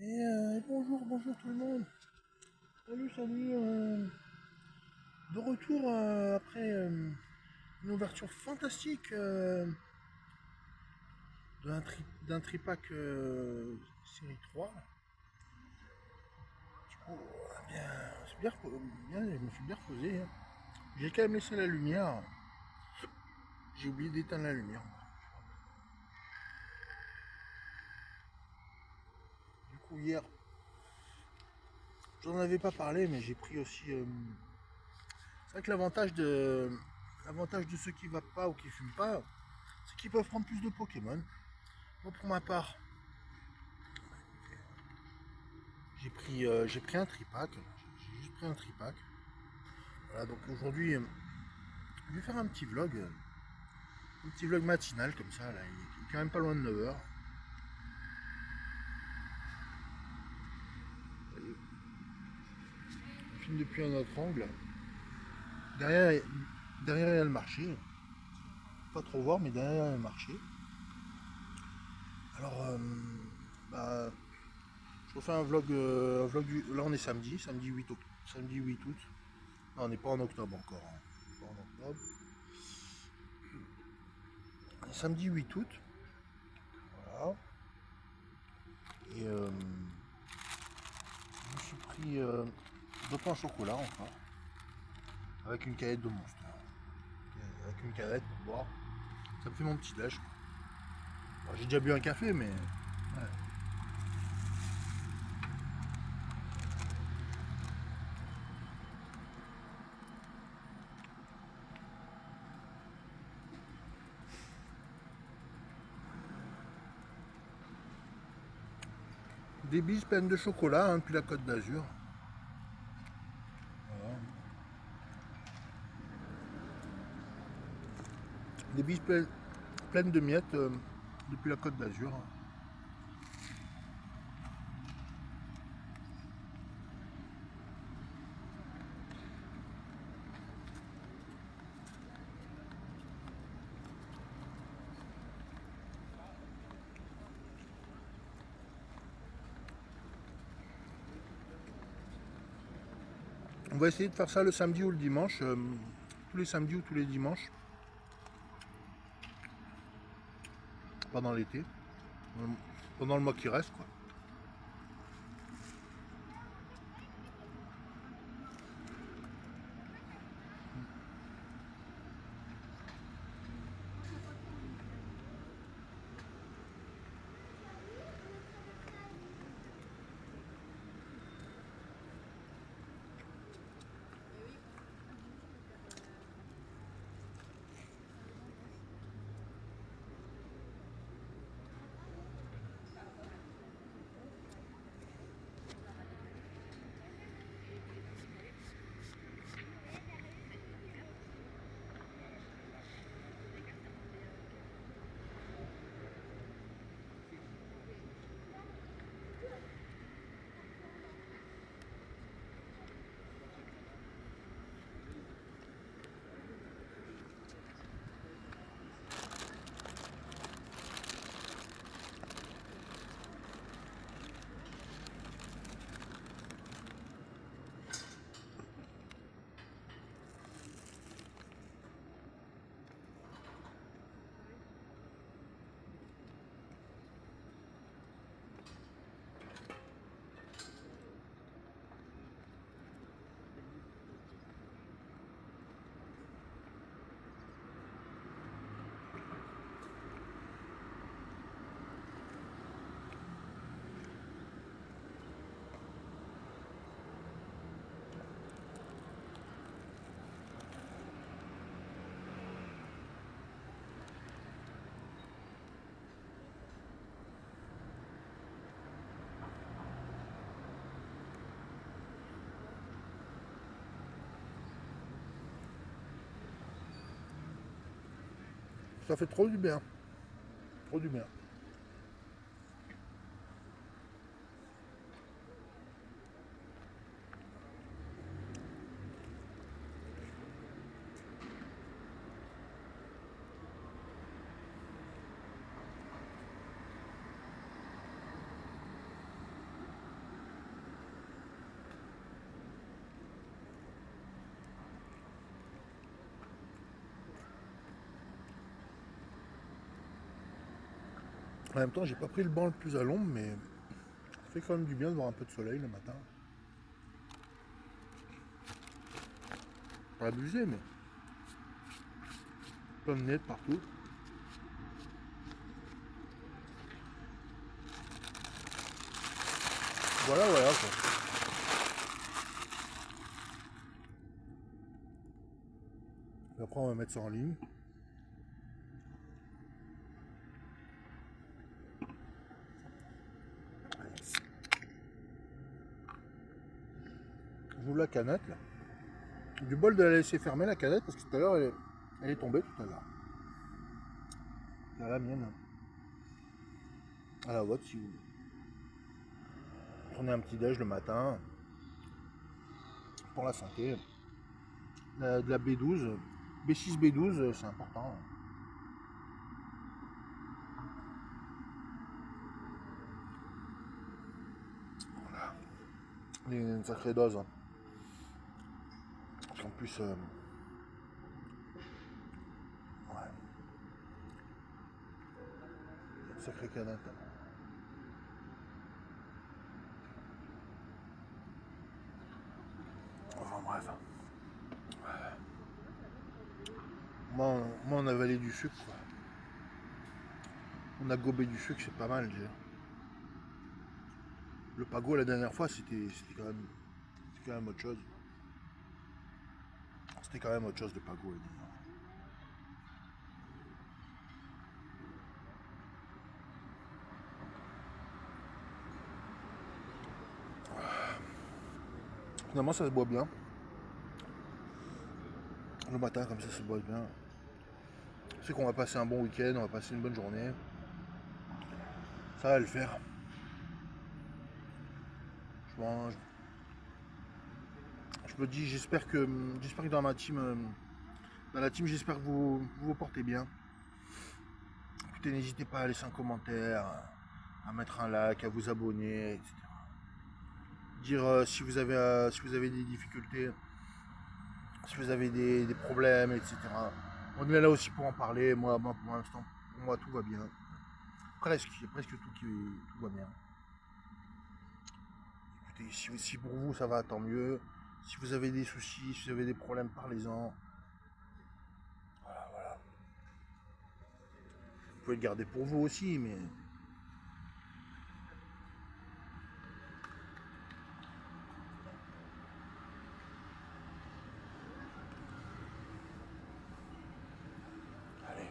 Bonjour, bonjour tout le monde. Salut, salut. De retour après une ouverture fantastique d'un tripack série 3. Du coup, je me suis bien reposé, hein. J'ai quand même laissé la lumière. J'ai oublié d'éteindre la lumière. Du coup, hier, j'en avais pas parlé, mais j'ai pris aussi. C'est vrai que l'avantage de ceux qui ne vapent pas ou qui fument pas, c'est qu'ils peuvent prendre plus de Pokémon. Moi, pour ma part, j'ai pris un tripack. J'ai juste pris un tripack. Voilà, donc aujourd'hui, je vais faire un petit vlog matinal comme ça. Là, il est quand même pas loin de 9 heures. Je filme depuis un autre angle. Derrière, derrière il y a le marché. Pas trop voir, mais derrière il y a le marché. Alors, bah, je refais un vlog là on est samedi 8 août. Samedi 8 août. Non, on n'est pas en octobre encore, hein. Pas en octobre. On est samedi 8 août. Voilà. Et je me suis pris deux pains au chocolat encore. Avec une canette de Monster. Avec une canette pour boire. Ça me fait mon petit déj. Bon, j'ai déjà bu un café, mais. Ouais. Des bises pleines de chocolat, hein, depuis la Côte d'Azur. Voilà. Des bises pleines de miettes depuis la Côte d'Azur. On va essayer de faire ça le samedi ou le dimanche. Tous les samedis ou tous les dimanches. Pendant l'été. Pendant le mois qui reste, quoi. Ça fait trop du bien. Trop du bien. En même temps, j'ai pas pris le banc le plus à l'ombre, mais ça fait quand même du bien de voir un peu de soleil le matin. Pas abusé, mais plein de nez de partout. Voilà, voilà quoi. Et après, on va mettre ça en ligne. J'ouvre la canette là. Du bol de la laisser fermer la canette parce que tout à l'heure elle est tombée tout à l'heure. Là, la mienne. À la vôtre si vous prenez un petit déj le matin pour la santé. De la B12, B6, B12, c'est important. Voilà. Une sacrée dose. Hein. Parce qu'en plus, ouais. Sacrée canette. Enfin bref. Moi on a avalé du sucre. Quoi. On a gobé du sucre, c'est pas mal déjà. Le pago la dernière fois c'était quand même autre chose. C'était quand même autre chose le pago la dernière fois. Finalement ça se boit bien. Le matin comme ça se boit bien. C'est qu'on va passer un bon week-end, on va passer une bonne journée. Ça va le faire. Je me dis, j'espère que dans ma team, j'espère que vous portez bien. Écoutez, n'hésitez pas à laisser un commentaire, à mettre un like, à vous abonner, etc. Dire si vous avez des difficultés, si vous avez des problèmes, etc. On est là aussi pour en parler. Moi pour l'instant, pour moi tout va bien. Presque tout va bien. Écoutez, si pour vous ça va, tant mieux. Si vous avez des soucis, si vous avez des problèmes, parlez-en. Voilà. Vous pouvez le garder pour vous aussi, mais allez.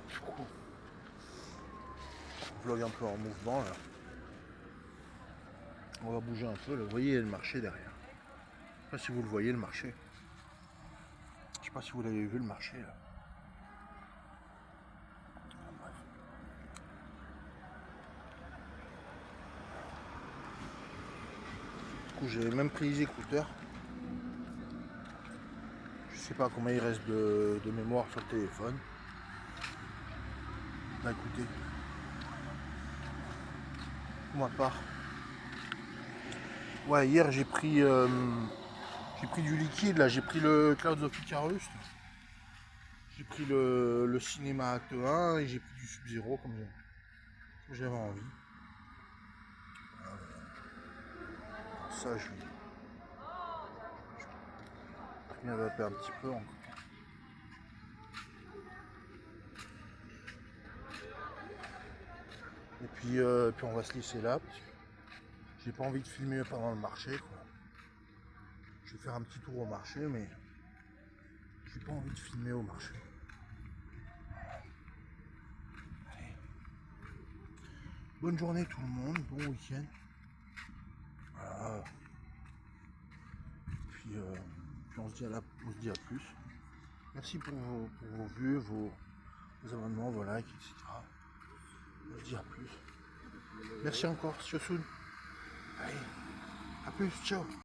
Du coup, on vlog un peu en mouvement là. On va bouger un peu là. Vous voyez le marché derrière. Je sais pas si vous le voyez le marché. Je sais pas si vous l'avez vu le marché là. Bref. Du coup j'ai même pris les écouteurs. Je sais pas combien il reste de mémoire sur le téléphone. Bah écoutez. Pour ma part. Ouais, hier j'ai pris du liquide là, j'ai pris le Clouds of Icarus. J'ai pris le Cinéma Acte 1 et j'ai pris du Sub-Zero comme j'avais envie. Ça je viens vaper un petit peu encore. Et puis on va se laisser là parce que j'ai pas envie de filmer pendant le marché quoi. Je vais faire un petit tour au marché mais j'ai pas envie de filmer au marché. Allez. Bonne journée tout le monde, bon week-end. Voilà. Puis on se dit à plus. Merci pour vos vues, vos abonnements, vos likes, etc. On se dit à plus. Merci encore, Siosun. Allez, à plus, ciao.